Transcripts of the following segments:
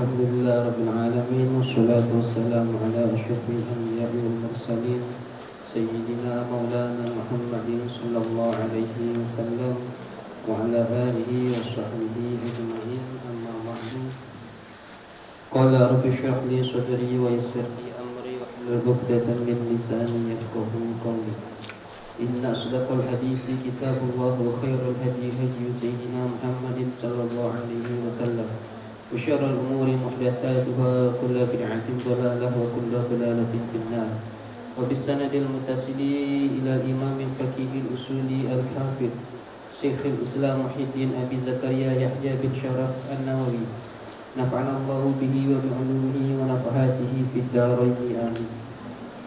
Alhamdulillah Rabbil Alamin. Wassalatu wassalamu ala asyrafil anbiya'i wal mursalin Sayyidina Maulana Muhammadin sallallahu alaihi wasallam wa ala alihi wa sahbihi ajma'in, amma ba'du. Qala rabbi shrah li sadri wa yassir li amri wa hlul 'uqdatam min lisani yafqahu qawli. Inna asdaqal hadithi kitabullah wa khairal hadi hadi sayyidina Muhammadin sallallahu alaihi wasallam. Wa syarrul umuri muhdatsatuha, kullu bid'atin dhalalah wa kullu dhalalatin finnar. Wa bisanadil muttasili ila imamil faqihil usuli al-hafidh Syekhul Islam Muhyiddin Abi Zakaria Yahya bin Syaraf An-Nawawi. Nafa'ana Allahu bihi wa bi'ulumihi wa nafahatihi fid dharain amin.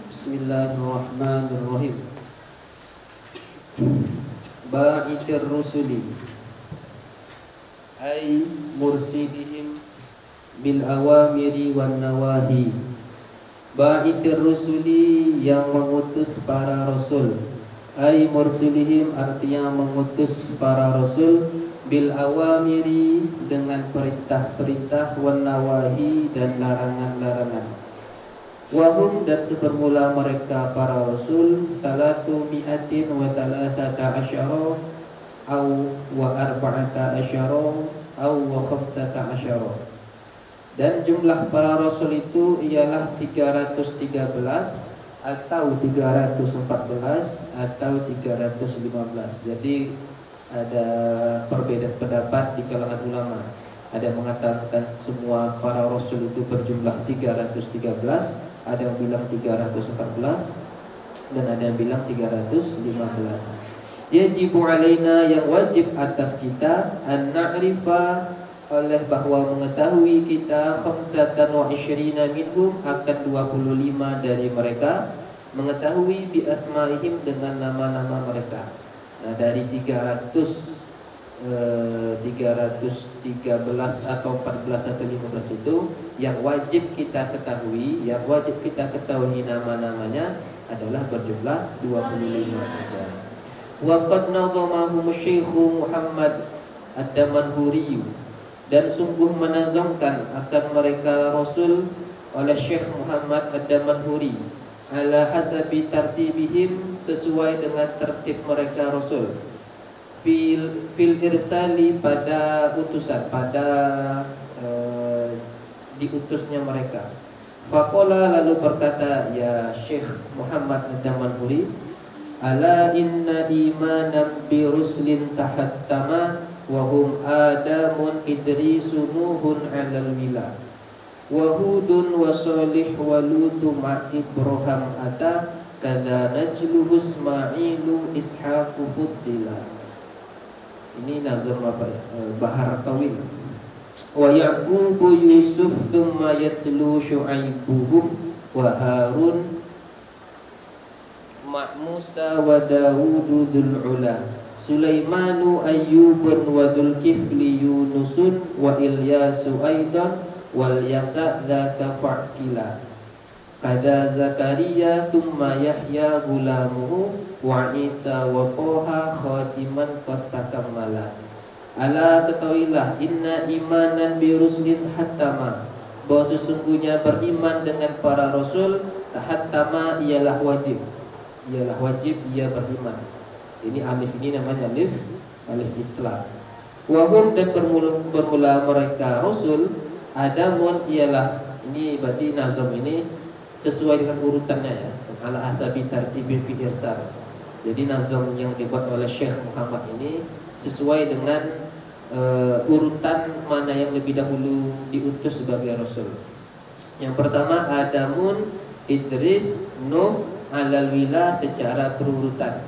Bismillahirrahmanirrahim. Ba'ithir rusuli ay mursidihim bil awamiri wan nawahi. Ba'ithir rusuli, yang mengutus para rasul. Ay mursilihim, artinya mengutus para rasul. Bil awamiri, dengan perintah-perintah. Wan nawahi, dan larangan-larangan. Wahum, dan sebermula mereka para rasul. Salatu mi'atin wa salasata asyara aw wa arba'ata asyara aw wa khamsata asyara. Dan jumlah para rasul itu ialah 313 atau 314 atau 315. Jadi ada perbedaan pendapat di kalangan ulama. Ada yang mengatakan semua para rasul itu berjumlah 313, ada yang bilang 314, dan ada yang bilang 315. Yajibu alaina, yang wajib atas kita, an na'rifa, oleh bahwa mengetahui kita, khamsatan wa isyrina minhum, akan 25 dari mereka, mengetahui bi asma'ihim, dengan nama-nama mereka. Nah, dari 313 atau 14 atau 15 itu yang wajib kita ketahui, nama-namanya adalah berjumlah 25 saja. Wa qad nadhamahu Syekh Muhammad Ad-Damanhuri, dan sungguh menazamkan akan mereka rasul oleh Syekh Muhammad Ad-Damanhuri, ala hasabi tartibihim, sesuai dengan tertib mereka rasul, fil irsali, pada utusan, pada diutusnya mereka. Faqala, lalu berkata ya Syekh Muhammad Ad-Damanhuri, ala inna imanan bi ruslin tahattama wa hum adamun idrisu nuhun alal wila wa hudun wa salih wa lutu ma ibrahim ata kada najluhu ismailu ishaqu fuddila. Ini nazam apa ya? Bahar Tawil. Wa yaqubu yusuf thumma yatlu syu'aibuhum wa harun ma Musa wa Dawudu dzul ula Sulaimanu ayyubun wa dzul kifli yunusun wa Ilyasu aidan wal yasa dzaka fa'kila kada Zakaria thumma Yahya gulamuhu wa Isa wa Toha khatiman qad takammala. Ala, ketahuilah, inna imanan bi ruslin hattama, bahwa sesungguhnya beriman dengan para rasul, hattama ialah wajib, ia beriman. Ini alif ini namanya alif itlaq. Wahum, dan bermula mereka rasul, adamun ialah, ini berarti nazam ini sesuai dengan urutannya ya, ala hasabi tartibin fi irsal. Jadi nazam yang dibuat oleh Syekh Muhammad ini sesuai dengan urutan mana yang lebih dahulu diutus sebagai rasul. Yang pertama Adamun, Idris, Nuh, alal wila, secara berurutan.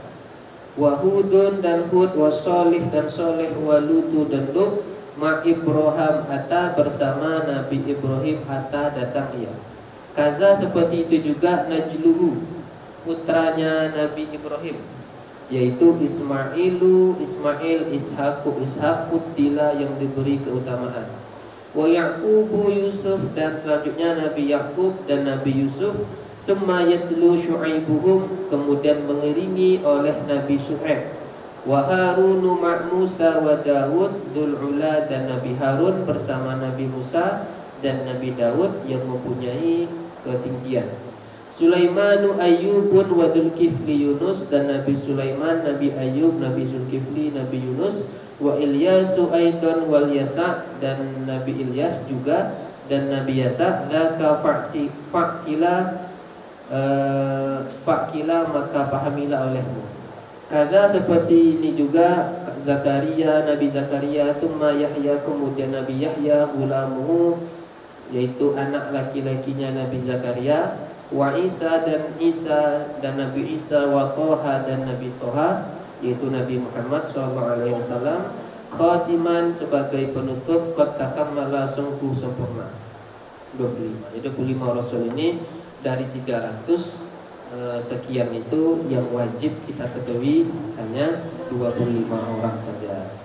Wahudun, dan Hud, wasolih, dan Soleh, walutu, dan Lut, ma Ibrahim ata, bersama Nabi Ibrahim ata, datang ia. Kaza, seperti itu juga najluhu, putranya Nabi Ibrahim, yaitu Ismail, Ishaq fuddila, yang diberi keutamaan. Wa Yaqubu Yusuf, dan selanjutnya Nabi Yaqub dan Nabi Yusuf. Tsumma yatlu syu'aibuhum, kemudian mengiringi oleh Nabi Syu'aib. Wa Harunu ma Musa wa Dawud dzul ula, dan Nabi Harun bersama Nabi Musa dan Nabi Daud yang mempunyai ketinggian. Sulaimanu Ayyubun wa Dzulkifli Yunus, dan Nabi Sulaiman, Nabi Ayyub, Nabi Zulkifli, Nabi Yunus, wa Ilyasu aidan wal Yasa, dan Nabi Ilyas juga, dan Nabi Yasa. Dzaka fakila maka pahamilah olehmu. Kada seperti ini juga Zakaria, Nabi Zakaria, thumma Yahya, kemudian Nabi Yahya, gulamuhu, yaitu anak laki-lakinya Nabi Zakaria, wa Isa, dan Nabi Isa, wa Toha, dan Nabi Toha, yaitu Nabi Muhammad SAW, khatiman sebagai penutup, qad takammala sungguh sempurna. 25. Jadi 25 Rasul ini dari 300 sekian itu yang wajib kita ketahui hanya 25 orang saja.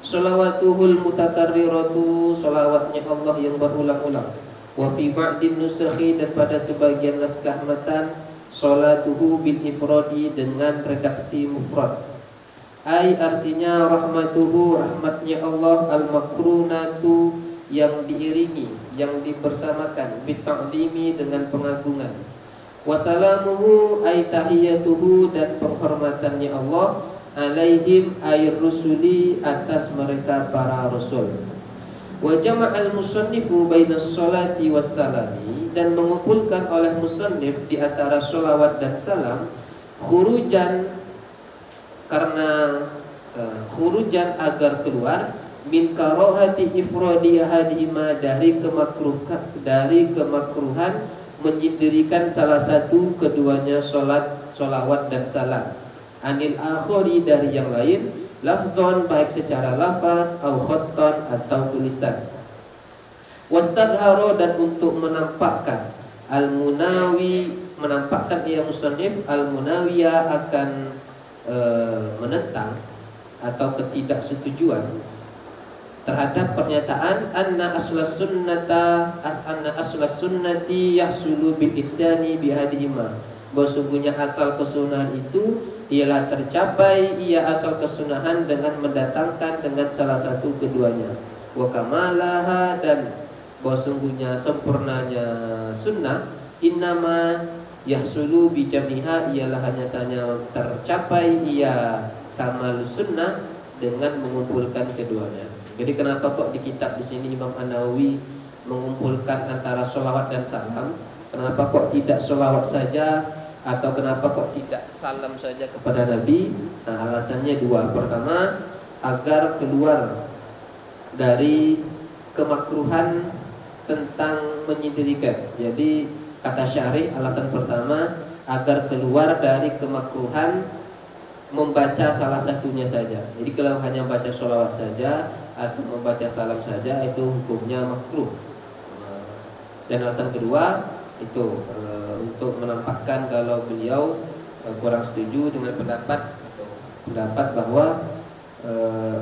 Sholawatuhul mutakarriratu, sholawatnya Allah yang berulang-ulang. Wa fi ba'din nusakhi, dan pada sebagian naskah matan, sholatuhu bil ifradi, dengan redaksi mufrad. Ai artinya rahmatuhu, rahmatnya Allah, al makrunatu, yang diiringi, yang dibersamakan, bita'zimi, dengan pengagungan. Wasalamuhu ay tahiyatuhu, dan penghormatannya Allah, alaihim ay rusuli, atas mereka para rasul. Wa jama'al musannifu bainas sholati wassalami, dan mengumpulkan oleh musannif di antara sholawat dan salam, khurujan, karena khurujan agar keluar, min karohati ifradi ahadihima, dari kemakruhan menyendirikan salah satu keduanya sholawat dan salam, anil akhori, dari yang lain, lafzon, baik secara lafaz, au khattan, atau tulisan. Wastadharo, dan untuk menampakkan, al-munawi, menampakkan ia musannif, al-munawiya, akan menentang atau ketidaksetujuan terhadap pernyataan anna aslas sunnati yahsulu bil itsani bihadihima, bahwa sungguhnya asal kesunahan itu ialah tercapai asal kesunahan dengan mendatangkan dengan salah satu keduanya. Wa kamalaha, dan bahwa sungguhnya sempurnanya sunnah, innama yahsulu bi jamiha, ialah hanya saja tercapai kamal sunnah dengan mengumpulkan keduanya. Jadi kenapa kok di kitab di sini Imam An-Nawawi mengumpulkan antara sholawat dan salam? Kenapa kok tidak sholawat saja, atau kenapa kok tidak salam saja kepada Nabi? Nah, alasannya dua. Pertama, agar keluar dari kemakruhan tentang menyendirikan. Jadi kata syarih, alasan pertama agar keluar dari kemakruhan membaca salah satunya saja. Jadi kalau hanya baca sholawat saja atau membaca salam saja, itu hukumnya makruh. Dan alasan kedua itu untuk menampakkan kalau beliau kurang setuju dengan pendapat bahwa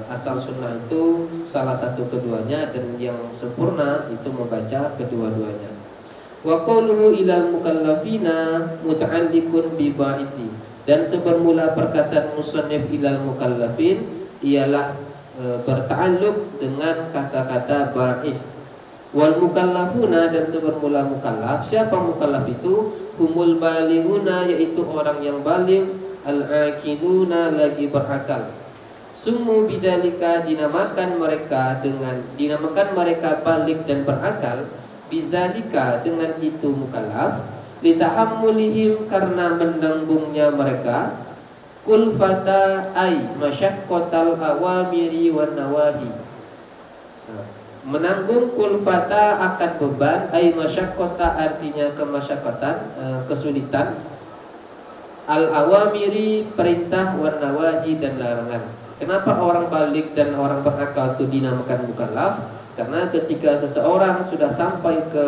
asal sunnah itu salah satu keduanya, dan yang sempurna itu membaca kedua-duanya. Wa qawluhu ilal mukallafina muta'alliqun bi ba'isi, dan sebermula perkataan musannif ilal mukallafin ialah berta'alluq dengan kata-kata ba'is. Wal mukallafuna, dan sebermula mukallaf, siapa mukallaf itu? Humul balighuna, yaitu orang yang baligh, al-aqiluna, lagi berakal. Summu bidzalika, dinamakan mereka baligh dan berakal, bizalika, dengan itu mukallaf, litahammulihim, karena menanggungnya mereka, kulfata ay masyaqqatal awamiri wan nawahi, menanggung kulfata akan beban, ay masyaqqata artinya kemasyaqqatan, kesulitan, al awamiri perintah, wan nawahi dan larangan. Kenapa orang balik dan orang berakal itu dinamakan mukallaf? Karena ketika seseorang sudah sampai ke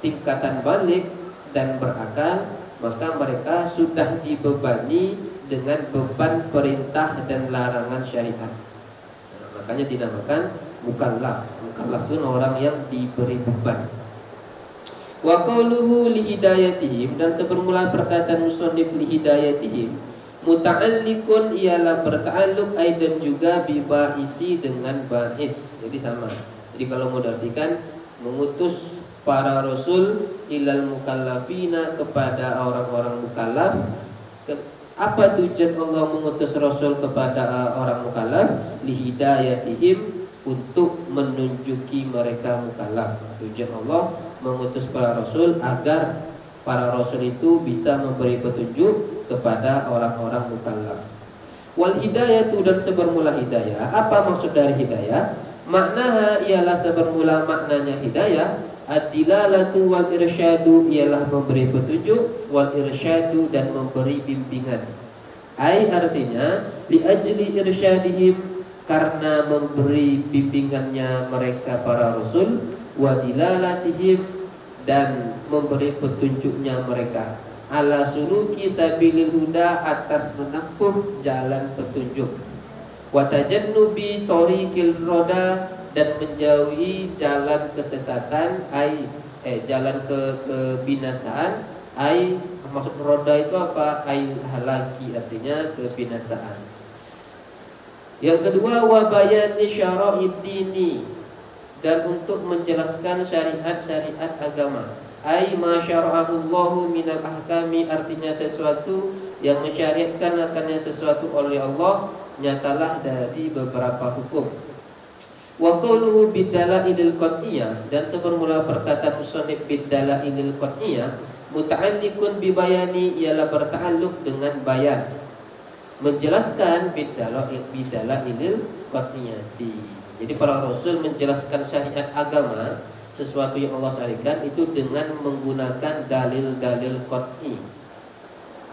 tingkatan balik dan berakal, maka mereka sudah dibebani dengan beban perintah dan larangan syariat. Makanya dinamakan mukallaf. Mukallaf itu orang yang diberi beban. Wa qawluhu li hidayatihim, dan sebermula perkataan musannif li hidayatihim, muta'alliqun ialah berta'alluq aidan juga bi ba'isi, dengan ba'is. Jadi sama. Jadi kalau mau diartikan mengutus para rasul ilal mukallafina kepada orang-orang mukallaf. Apa tujuan Allah mengutus rasul kepada orang mukallaf? Lihidayatihim, untuk menunjuki mereka mukallaf. Tujuan Allah mengutus para rasul agar para rasul itu bisa memberi petunjuk kepada orang-orang mukallaf. Wal hidayatu, dan sebermula hidayah. Apa maksud dari hidayah? Maknaha ialah sebermula maknanya hidayah. Ad-dilalatu wal irsyadu, ialah memberi petunjuk, wal irsyadu, dan memberi bimbingan. Ai, artinya li ajli irsyadihim, karena memberi bimbingannya mereka para rasul, wa dilalatihim, dan memberi petunjuknya mereka, ala suluki sabilil huda, atas menempuh jalan petunjuk, wa tajannubi tariqil roda, dan menjauhi jalan kesesatan, jalan kebinasaan. Maksud roda itu apa? Halaki, artinya kebinasaan. Yang kedua, wa bayani syara'id dini, dan untuk menjelaskan syariat-syariat agama. Ma syara'ahu Allahu minal ahkami, artinya sesuatu yang mensyariatkan akannya sesuatu oleh Allah, nyatalah dari beberapa hukum. Wa qawluhu bidalailil qat'iyah, dan sebermula perkataan musannif bidalailil qat'iyah, muta'alliqun bibayani, ialah berta'alluq dengan bayan, menjelaskan bidalailil qat'iyati. Jadi para rasul menjelaskan syariat agama, sesuatu yang Allah syariatkan itu dengan menggunakan dalil-dalil qat'i.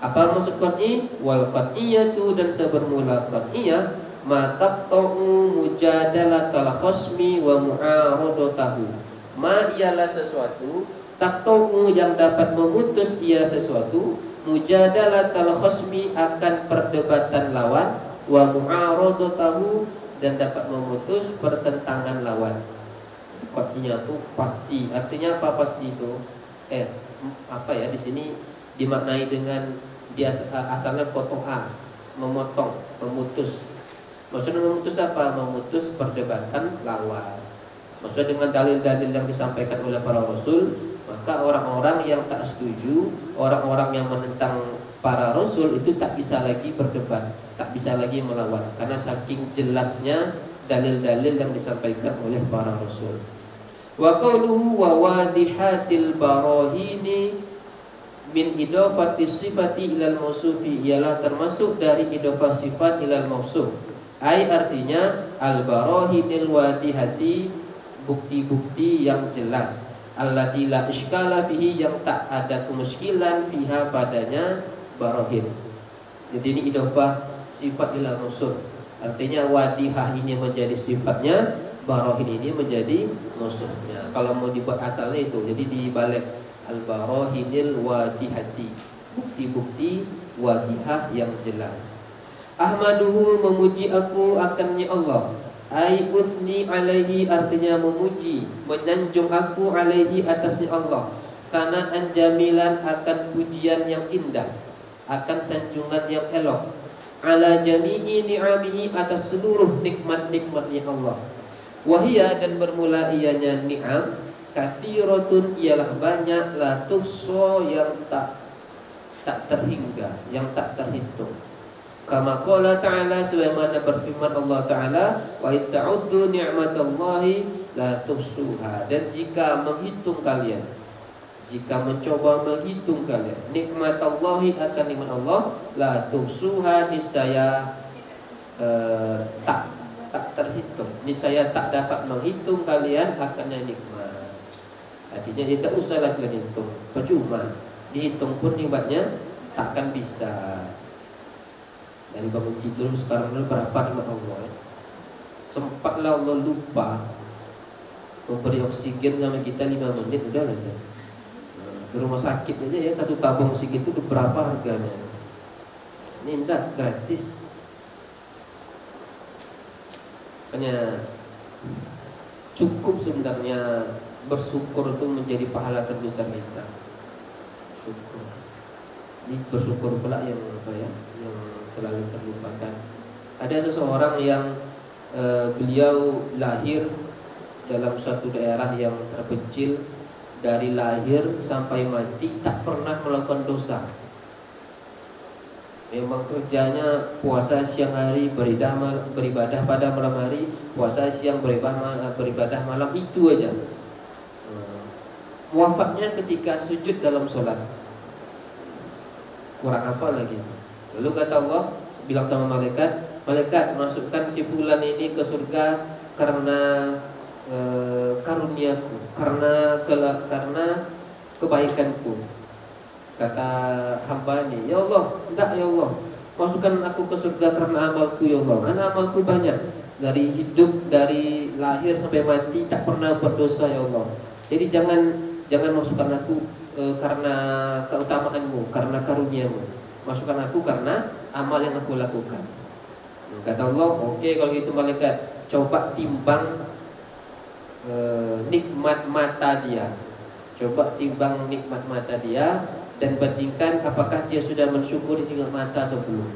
Apa maksud qat'i? Wal qat'iyatu, dan sebermula qat'iyah, ma taqta'u mujadalatal khasmi wa mu'aradatahu. Ma ialah sesuatu, taqta'u yang dapat memutus ia sesuatu, mujadalatal khasmi akan perdebatan lawan, wa mu'aradatahu, dan dapat memutus pertentangan lawan. Qat'iyah itu pasti. Artinya apa pasti itu? Di sini dimaknai dengan asalnya qat'a, memotong, memutus. Maksudnya memutus apa? Memutus perdebatan lawan. Maksudnya dengan dalil-dalil yang disampaikan oleh para rasul, maka orang-orang yang tak setuju, orang-orang yang menentang para rasul itu tak bisa lagi berdebat, tak bisa lagi melawan, karena saking jelasnya dalil-dalil yang disampaikan oleh para rasul. Wa qawluhu wa wadihatil barahini min idafati sifati ilal mausufi, ialah termasuk dari idafah sifat ilal mausuf. Artinya al-barahinil wadihati, bukti-bukti yang jelas, allati la iskala fihi, yang tak ada kemuskilan fiha padanya barahin. Jadi ini idafah sifat ilal mausuf. Artinya wadihah ini menjadi sifatnya, barahin ini menjadi mausufnya. Kalau mau dibuat asalnya itu, jadi dibalik, al-barahinil wadihati, bukti-bukti wadihah yang jelas. Ahmaduhu, memuji aku akannya Allah. Uthni alaihi, artinya memuji, menyanjung aku alaihi, atasnya Allah. Sana'an jamilan, akan pujian yang indah, akan sanjungan yang elok. Ala jami'i ni'amihi, atas seluruh nikmat-nikmatnya Allah. Wahia, dan bermula ianya ni'am, kathiratun, ialah banyak, la tuhsa, yang tak terhingga, yang tak terhitung. Kama qala ta'ala, sebagaimana berfirman Allah Ta'ala, wa ta'uddu ni'matallahi la tuhsuha, dan jika menghitung kalian, jika mencoba menghitung kalian nikmatallahi, akan nikmat Allah, la tuhsuha, niscaya tak terhitung, niscaya tak dapat menghitung kalian akannya nikmat. Artinya tidak usahlah kalian hitung, percuma, dihitung pun nikmatnya takkan bisa. Dari bangun tidur sekarang ini berapa nikmat Allah? Sempatlah Allah lupa memberi oksigen sama kita 5 menit, udah lah ya. Di rumah sakit aja ya, satu tabung oksigen itu berapa harganya? Ini enggak gratis. Hanya cukup sebenarnya bersyukur itu menjadi pahala terbesar kita. Syukur. Ini bersyukur pula yang yang selalu terlupakan. Ada seseorang yang beliau lahir dalam suatu daerah yang terpencil, dari lahir sampai mati tak pernah melakukan dosa. Memang kerjanya puasa siang hari, beribadah pada malam hari, puasa siang, beribadah malam, itu aja. Wafatnya ketika sujud dalam sholat. Kurang apa lagi? Lalu kata Allah, bilang sama malaikat, malaikat masukkan si fulan ini ke surga karena karuniaku, karena kebaikanku. Kata hamba ini, ya Allah, enggak ya Allah, masukkan aku ke surga karena amalku ya Allah, karena amalku banyak, dari hidup, dari lahir sampai mati tak pernah berdosa ya Allah. Jadi jangan masukkan aku karena keutamaanmu, karena karuniamu. Masukkan aku karena amal yang aku lakukan. Kata Allah, oke, kalau gitu malaikat, coba timbang nikmat mata dia. Coba timbang nikmat mata dia dan bandingkan apakah dia sudah mensyukuri nikmat mata atau belum.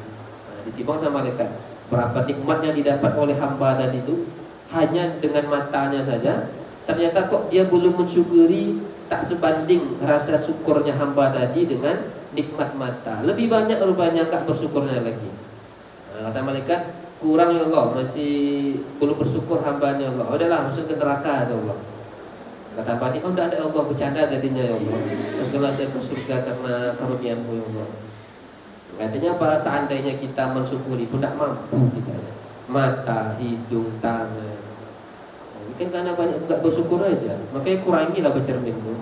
Ditimbang sama malaikat, berapa nikmat yang didapat oleh hamba tadi itu hanya dengan matanya saja. Ternyata kok dia belum mensyukuri, tak sebanding rasa syukurnya hamba tadi dengan nikmat mata. Lebih banyak rupanya tak bersyukurnya lagi. Kata malaikat, kurang ya Allah, masih belum bersyukur hambanya Allah. Udahlah, masuk ke neraka ya Allah. Kata hamba ini, oh tidak ada ya Allah, bercanda tadinya ya Allah. Masukkanlah saya ke surga karena karuniamu ya Allah. Artinya apa? Seandainya kita mensyukuri pun tidak mampu kita. Mata, hidung, tangan. Mungkin karena banyak enggak bersyukur aja. Makanya kurangilah bercermin tuh.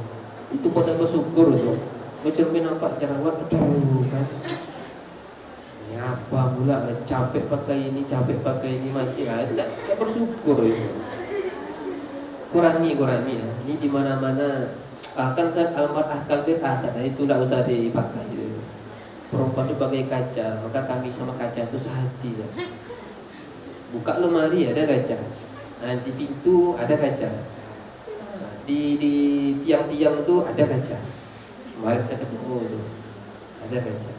Itu pada bersyukur tuh. Bercermin nampak jerawat, aduh kan. Ini apa pula, capek pakai ini masih ada. Enggak bersyukur itu. Kurangi ya. Ini di mana-mana akan kan almarhum kalbir asad, itu tidak usah dipakai gitu. Perempuan itu bagai kaca, maka kami sama kaca itu sehati ya. Buka lemari ada kaca, di pintu ada kaca, di tiang-tiang itu ada kaca. Kemarin saya ketemu itu ada kaca.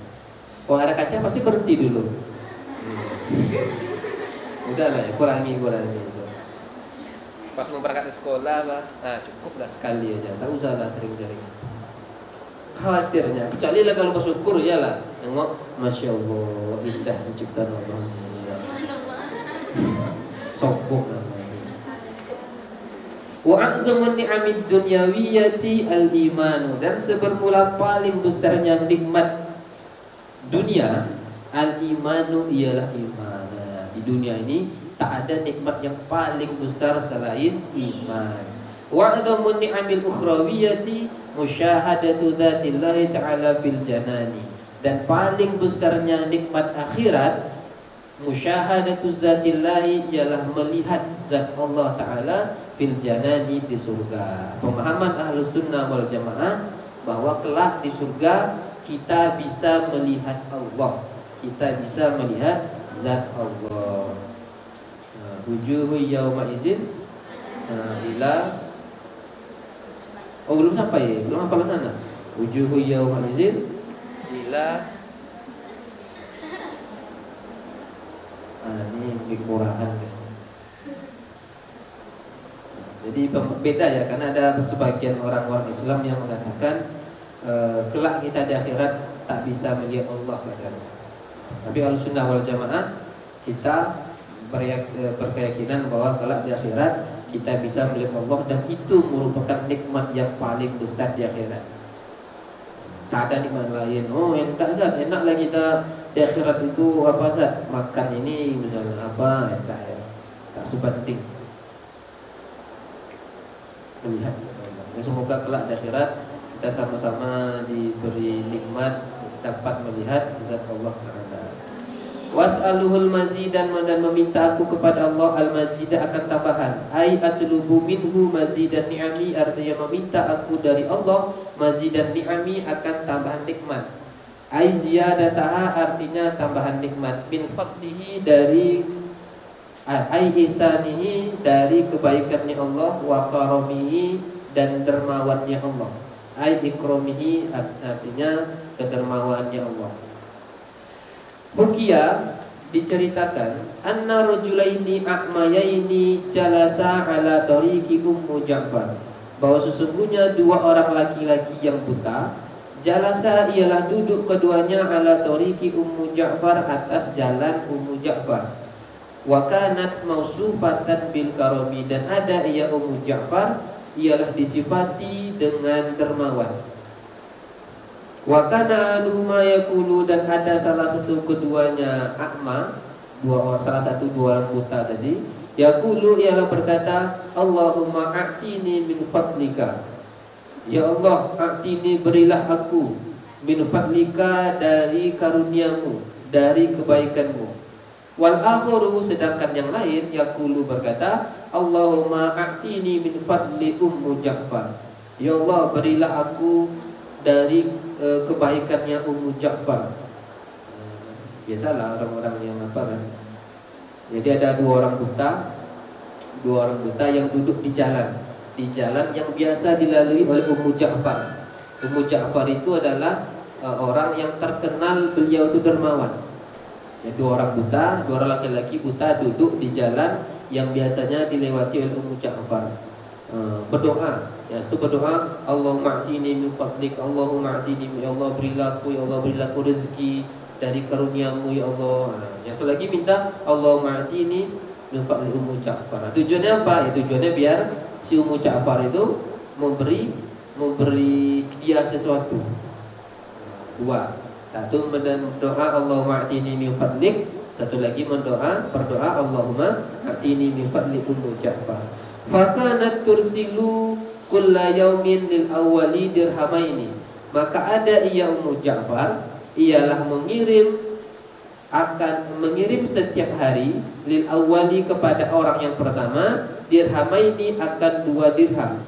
Kalau ada kaca pasti berhenti dulu. Udahlah ya, kurangi itu. Pas mau berangkat ke sekolah, cukuplah sekali aja, tak usahlah sering-sering. Khawatirnya, kecuali lah kalau bersyukur ya lah. Tengok, masya Allah, indah penciptaan Allah. Sokok namanya. Wa a'zamun ni'amid dunyawiyati al-iman. Dan sebermula paling besarnya nikmat dunia, al-imanu ialah iman. Di dunia ini tak ada nikmat yang paling besar selain iman. Wa a'zamun ni'amil ukhrawiyati musyahadatu dzatillahi ta'ala fil janani. Dan paling besarnya nikmat akhirat, musyahadatu dzatillahi, ialah melihat zat Allah Ta'ala fil janani, di surga. Pemahaman Ahlus Sunnah wal Jamaah bahwa kelak di surga kita bisa melihat Allah, kita bisa melihat zat Allah. Wujuhu yawma izin ila, oh belum sampai, belum hafal sana. Wujuhu yawma izin ila, ini milik murahan. Jadi beda ya, karena ada sebagian orang-orang Islam yang mengatakan kelak kita di akhirat tak bisa melihat Allah katanya. Tapi Ahlussunnah wal Jamaah kita berkeyakinan bahwa kelak di akhirat kita bisa melihat Allah, dan itu merupakan nikmat yang paling besar di akhirat. Tak ada nikmat lain. Oh yang tak Zat, enaklah kita di akhirat itu apa Zat? Makan ini misalnya apa, enggak ya. Tak sebanding melihat. Semoga kelak di akhirat kita sama-sama diberi nikmat dapat melihat zat Allah Ta'ala. Was'aluhul mazidan, dan meminta aku kepada Allah al-mazida, akan tambahan. Ai atlubu minhu mazidan ni'ami, artinya meminta aku dari Allah mazidan ni'ami, akan tambahan nikmat. Ai ziyadataha, artinya tambahan nikmat. Min fadlihi, dari ai ihsanihi, dari kebaikannya Allah, wa karamihi, dan dermawannya Allah. Ai ikramihi, artinya kedermawannya Allah. Hukia diceritakan anna rajulaini a'mayaini jalasa ala tariqi Ummu Ja'far, bahwa sesungguhnya dua orang laki-laki yang buta, jalasa ialah duduk keduanya ala tariqi Ummu Ja'far, atas jalan Ummu Ja'far. Wa kanat mausufatan bil karami, dan ada ia Ummu Ja'far ialah disifati dengan dermawan. Wa kana anuhuma yaqulu, dan ada salah satu keduanya akma, salah satu dua orang buta tadi, yaqulu ialah berkata, Allahumma a'tini min fadlika, ya Allah, a'tini berilah aku, min fadlika dari karuniamu, dari kebaikanmu. Wal akharu, sedangkan yang lain, yaqulu berkata, Allahumma a'tini min fadli Ummu Ja'far, ya Allah, berilah aku dari kebaikannya Ummu Ja'far. Biasalah orang-orang yang apa kan. Jadi ada dua orang buta yang duduk di jalan yang biasa dilalui oleh Ummu Ja'far. Ummu Ja'far itu adalah orang yang terkenal beliau itu dermawan. Ya, dua orang laki-laki buta duduk di jalan yang biasanya dilewati oleh Ummu Ja'far. Berdoa, ya, itu berdoa, Allahumma a'tini min fadlik, Allahumma a'tini, ya Allah berilah aku rezeki dari karuniamu ya Allah. Yang satu lagi minta Allahumma a'tini min fadli Ummu Ja'far. Tujuannya apa? Ya, tujuannya biar si Ummu Ja'far itu memberi dia sesuatu. Dua, satu mendoa Allahumma a'tini min fadlik, satu lagi berdoa Allahumma a'tini min fadli Ummu Ja'far. Fakanat tursilu kulla yaumin lil awwali dirhamaini, maka ada ia Ummu Ja'far ialah mengirim setiap hari lil awwali kepada orang yang pertama, dirhamaini akan 2 dirham,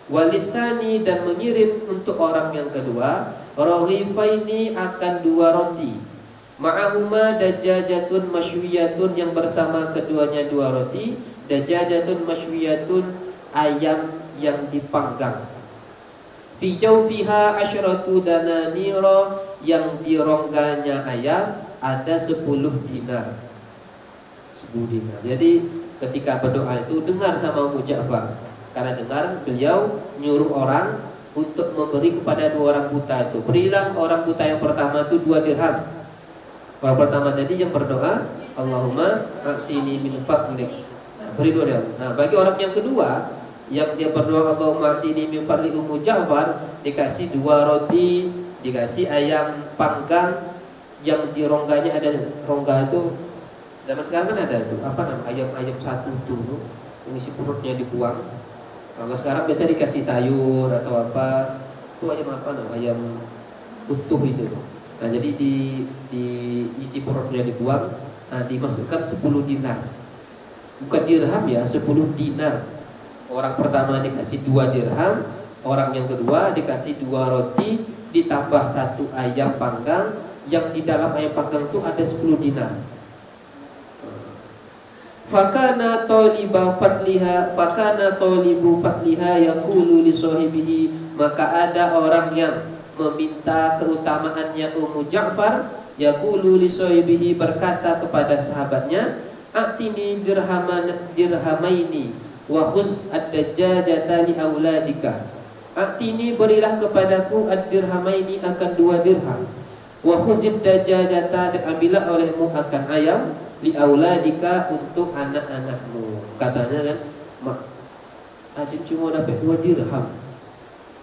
walithani dan mengirim untuk orang yang kedua, raghifaini akan 2 roti, ma'ahuma dajajatun masywiyatun, yang bersama keduanya 2 roti, dajajatun masywiyatun, ayam yang dipanggang, fi jawfiha asyratu dananira, yang di rongganya ayam ada 10 dinar. 10 dinar. Jadi ketika berdoa itu dengar sama Ummu Ja'far, karena dengar beliau nyuruh orang untuk memberi kepada 2 orang buta itu. Berilah orang buta yang pertama itu 2 dirham. Orang pertama tadi yang berdoa Allahumma a'tini min fadlik, beri 2 dirham. Nah, bagi orang yang kedua yang dia berdoa Allahumma a'tini min fadli Ummu Ja'far, dikasih 2 roti, dikasih ayam panggang yang di rongganya ada, rongga itu zaman sekarang kan ada itu apa namanya, ayam satu tuh yang isi perutnya dibuang. Kalau sekarang biasa dikasih sayur atau apa, itu ayam apa namanya, ayam utuh itu. Nah, jadi di isi perutnya dibuang, nah dimasukkan 10 dinar. Bukan dirham ya, 10 dinar. Orang pertama dikasih 2 dirham, orang yang kedua dikasih 2 roti, ditambah 1 ayam panggang, yang di dalam ayam panggang itu ada 10 dinar. Fakana talibu fadliha yaqulu li sahibihi, maka ada orang yang meminta keutamaannya Ummu Ja'far, yaqulu li sahibihi, berkata kepada sahabatnya, a'tini dirhamaini wa khuz ad-dajjajata li auladika. A'tini, berilah kepadaku ad-dirhamaini akan 2 dirham, wa khuzid dajjajata, dan ambillah olehmu akan ayam, li auladika, untuk anak-anakmu. Katanya kan, mak, Adin cuma dapat 2 dirham.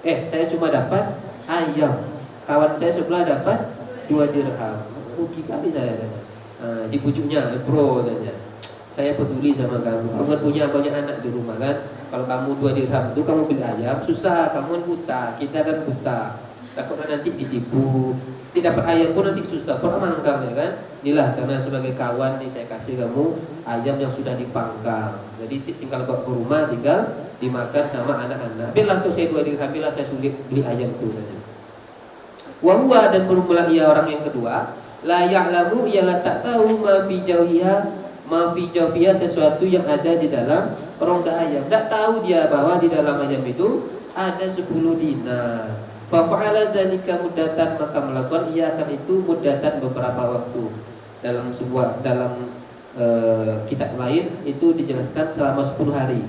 Saya cuma dapat ayam. Kawan saya sebelah dapat 2 dirham. Rugi kali saya tanya. Dibujuknya, bro tanya, saya peduli sama kamu. Kamu kan punya banyak anak di rumah kan. Kalau kamu 2 dirham itu kamu beli ayam, susah. Kamu kan buta, kita kan buta. Takutnya nanti ditipu. Tidak dapat ayam pun nanti susah, manggang ya kan. Inilah karena sebagai kawan nih saya kasih kamu ayam yang sudah dipanggang. Jadi tinggal bawa ke rumah, tinggal dimakan sama anak-anak. Biarlah untuk saya 2 dirham, biarlah saya sulit beli ayam itu. Wahwa, dan bermula ia orang yang kedua, la ya'lamu, ialah tak tahu, ma fi jawfiha, sesuatu yang ada di dalam rongga ayam. Tak tahu dia bahwa di dalam ayam itu ada 10 dinar. Fa fa'ala zalika muddatan, maka melakukan ia akan itu muddatan beberapa waktu. dalam kitab lain itu dijelaskan selama 10 hari.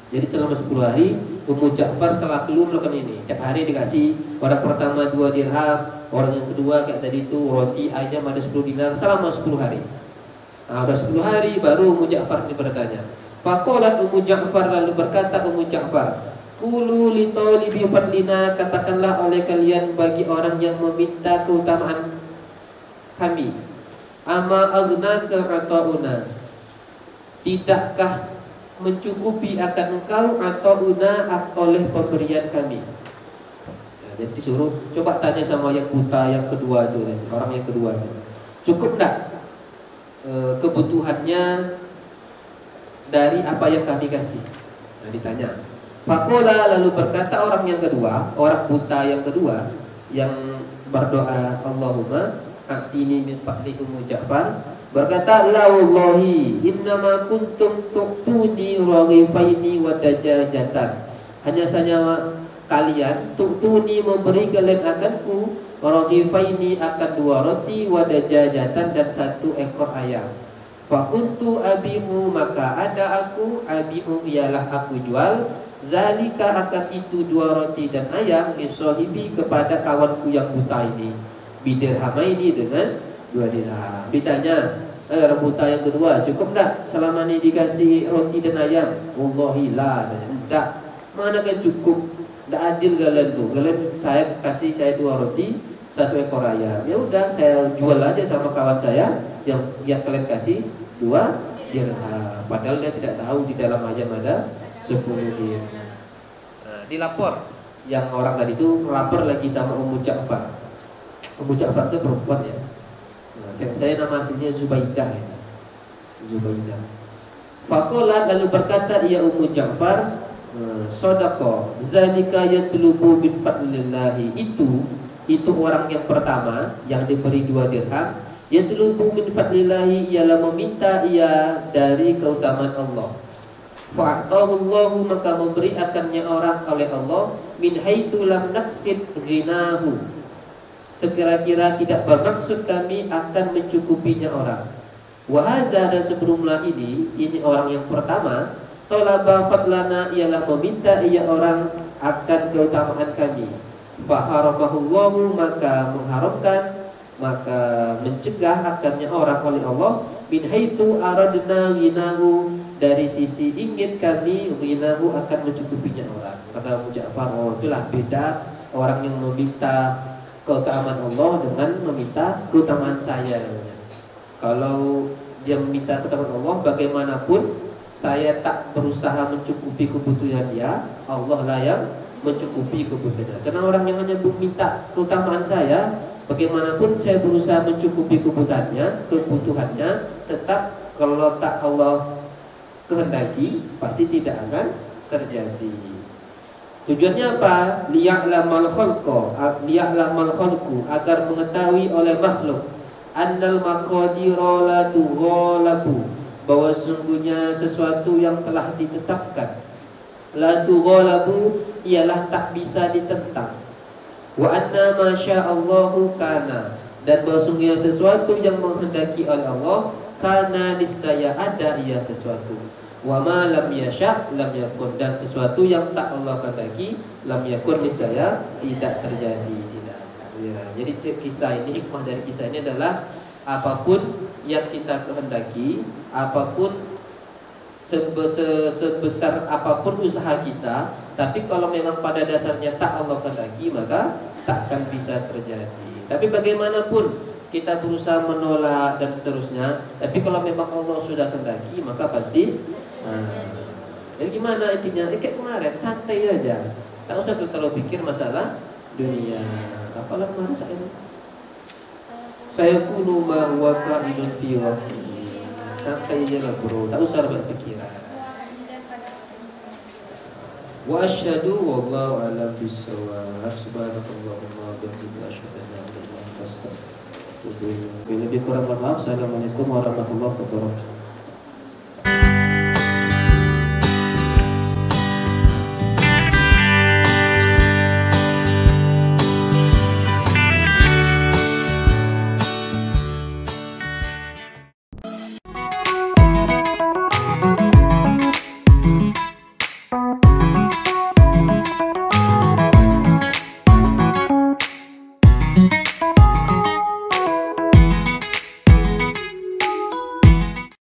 Jadi selama 10 hari Ummu Ja'far selalu melakukan ini. Tiap hari dikasih, orang pertama 2 dirham, orang yang kedua kayak tadi itu roti ayam ada 10 dinar selama 10 hari. Nah, udah 10 hari baru Ummu Ja'far ini bertanya. Faqalat Ummu Ja'far, lalu berkata Ummu Ja'far, qulu li talibi fadlina, katakanlah oleh kalian bagi orang yang meminta keutamaan kami, ama aghnaka ata'una, tidakkah mencukupi akan engkau atau una oleh pemberian kami. Nah, jadi disuruh coba tanya sama yang buta yang kedua itu, orang yang kedua itu, cukup enggak kebutuhannya dari apa yang kami kasih? Nah, ditanya. Faqala, lalu berkata orang yang kedua, orang buta yang kedua yang berdoa, Allahumma atini min fadli Ummu Ja'far, berkata, la wallahi innama kuntum tu'tuni raghifaini wa dajajatan, hanya saja kalian tu'tuni memberi kalian akanku raghifaini akan 2 roti wa dajajatan dan 1 ekor ayam. Fakuntu abimu, maka ada aku, abimu ialah aku jual, zalika akan itu 2 roti dan ayam, lisahibi kepada kawanku yang buta ini, bidirhamaini dengan 2 dirham. Ditanya orang buta yang kedua, cukup enggak selama ini dikasih roti dan ayam? Wallahi la, enggak. Mana kan cukup? Enggak adil kalian tuh. Kalian saya kasih 2 roti, 1 ekor ayam. Ya udah saya jual aja sama kawan saya yang kalian kasih 2 dirham. Padahal dia tidak tahu di dalam ayam ada 10 dirham. Nah, dilapor yang orang tadi itu lapor lagi sama Ummu Ja'far. Ummu Ja'far itu perempuan ya. Nah, saya nama aslinya Zubaidah ya. Zubaidah. Faqalat, lalu berkata ia Ummu Ja'far, sodako zalika yatlubu min fadlillahi, itu orang yang pertama yang diberi 2 dirham, yatlubu min fadlillahi, ialah meminta ia dari keutamaan Allah. Fa'atahu Allahu, maka memberi akannya orang oleh Allah, min haitsu lam naqsid ghinahu, sekira-kira tidak bermaksud kami akan mencukupinya orang. Wa hadza, dan sebelumlah ini orang yang pertama, talaba fadlana, ialah meminta ia orang akan keutamaan kami. Faharamahullahu, maka mengharamkan, maka mencegah akannya orang oleh Allah, min haitsu aradna ghinahu, dari sisi ingin kami ghinahu akan mencukupinya orang. Kata Abu Ja'far, oh itulah beda orang yang meminta keutamaan Allah dengan meminta keutamaan saya. Kalau dia meminta keutamaan Allah, bagaimanapun saya tak berusaha mencukupi kebutuhan dia, Allah lah yang mencukupi kebutuhannya. Sedang orang yang hanya meminta keutamaan saya, bagaimanapun saya berusaha mencukupi kebutuhannya, tetap kalau tak Allah kehendaki pasti tidak akan terjadi. Tujuannya apa? Liya'lamal khalqu, agar mengetahui oleh makhluk, annal maqadira la tughalabu, bahwa sesungguhnya sesuatu yang telah ditetapkan, la tughalabu, ialah tak bisa ditentang. Wa anna ma sya'allahu kana, dan bahwa sesungguhnya sesuatu yang menghendaki oleh Allah, kana niscaya ada ia sesuatu. Wa ma lam yasha' lam yakun, dan sesuatu yang tak Allah kehendaki, lam yakun, niscaya tidak terjadi, tidak. Ya, jadi kisah ini, hikmah dari kisah ini adalah apapun yang kita kehendaki, apapun sebesar apapun usaha kita, tapi kalau memang pada dasarnya tak Allah kehendaki, maka takkan bisa terjadi. Tapi bagaimanapun kita berusaha menolak dan seterusnya, tapi kalau memang Allah sudah kehendaki, maka pasti. Jadi gimana intinya? Kayak kemarin, santai aja, tak usah terlalu pikir masalah dunia. Apalah kemarin saya kuno ma huwa qa'idun fi waqti, santai aja lah bro, tak usah berpikiran. Wa asyhadu wallahu a'lam bissawab. Subhanakallahumma wa bihamdika asyhadu an la ilaha illa anta astaghfiruka wa atubu ilaik. Bila kurang maaf, assalamualaikum warahmatullahi wabarakatuh.